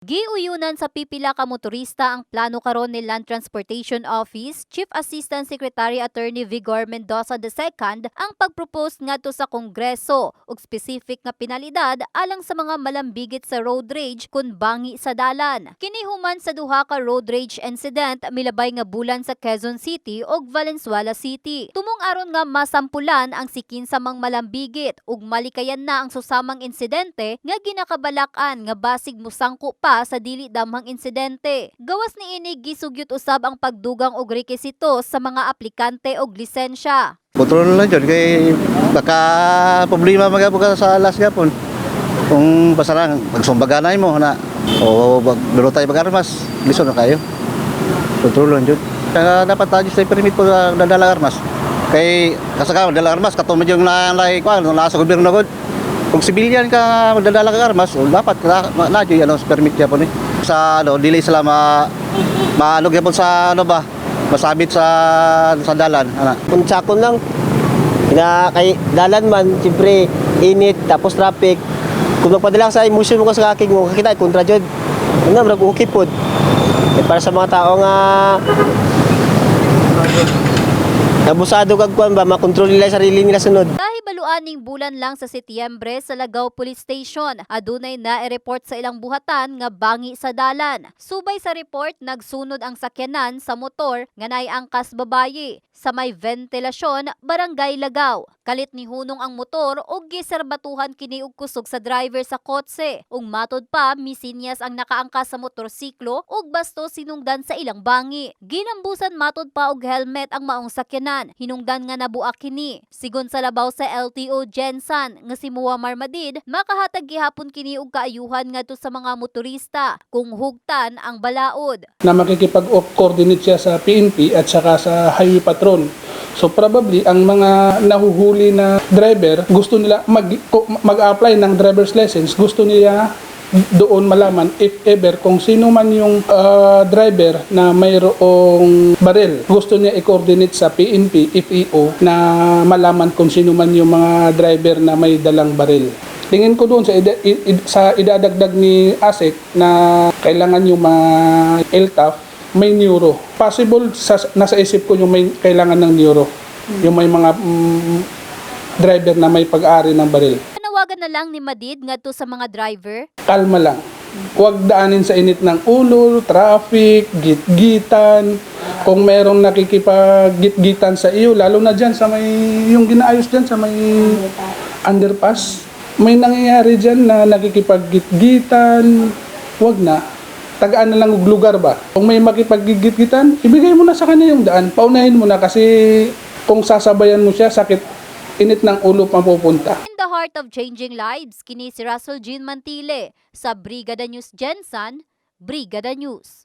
Giuyunan sa pipila ka motorista ang plano karon ni Land Transportation Office Chief Assistant Secretary Attorney Vigor Mendoza II ang pagpropose ngadto sa Kongreso og specific nga penalidad alang sa mga malambigit sa road rage kun bangi sa dalan. Kini human sa duha ka road rage incident milabay nga bulan sa Quezon City ug Valenzuela City. Tumong aron nga masampulan ang sikin sa mga malambigit ug malikayan na ang susamang insidente nga ginakabalak-an nga basig musangko pa sa dili damhang insidente. Gawas ni ini gisugyot usab ang pagdugang og rekisito sa mga aplikante og lisensya. Kontrol lang dyan, kay baka problema magabuka sa alas gapon. Kung basta lang, magsumbaganay mo na, o maglulutay mag-armas, liso na kayo. Kontrol lang dyan. Kaya dapat tayo sa permit po dadala armas. Kay kasaka dadala armas, katulad yung nasa gobyerno ko. Kung civilian ka magdadala ka armas, dapat na permit niya po ni. Sa dili sila maano gyapon sa masabit sa dalan ana. Kung sakon lang na kay dalan man, siyempre init tapos traffic. Kung magpadala sa emotion mo sa kaking mo, kita kontra jud. Ano murag okay pod. Para sa mga tao nga abusado kag kuan ba makontrol nila sarili nila sunod. Baluaning bulan lang sa Setyembre sa Lagaw Police Station, adunay na i-report sa ilang buhatan nga bangi sa dalan. Subay sa report, nagsunod ang sakyanan sa motor nga naiangkas babayi sa may ventilasyon, Barangay Lagaw. Kalit ni hunong ang motor ug giserbatuhan kini og kusog sa driver sa kotse. Ug matod pa, misinyas ang nakaangkas sa motorsiklo ug basto sinungdan sa ilang bangi. Ginambusan matod pa og helmet ang maong sakyanan. Hinungdan nga nabuak kini. Sigon sa labaw sa LTO Gensan nga si Muammar Madid, makahatag gihapon kini og kaayuhan ngadto sa mga motorista kung hugtan ang balaod. Na makikipag-coordinate siya sa PNP at saka sa Highway Patrol. So probably ang mga nahuhuli na driver gusto nila mag-apply ng driver's license, gusto nila doon malaman if ever kung sino man yung driver na mayroong baril. Gusto niya i-coordinate sa PNP, FEO na malaman kung sino man yung mga driver na may dalang baril. Tingin ko doon sa idadagdag ni ASEC na kailangan yung mga LTAF may neuro. Possible nasa isip ko yung may kailangan ng neuro. Yung may mga driver na may pag-ari ng baril. Nawagan na lang ni Madid ngadto sa mga driver. Kalma lang. Huwag daanin sa init ng ulo, traffic, git-gitan. Kung merong nakikipag-git-gitan sa iyo, lalo na dyan sa may, yung ginaayos dyan sa may underpass. May nangyayari dyan na nakikipag-git-gitan. Huwag na. Tagaan na lang ng lugar ba? Kung may makipag-git-gitan, ibigay mo na sa kanya yung daan. Paunahin mo na kasi kung sasabayan mo siya, sakit, init ng ulo mapupunta. In the heart of changing lives, kini si Russell Jean Mantile sa Brigada News Gensan, Brigada News.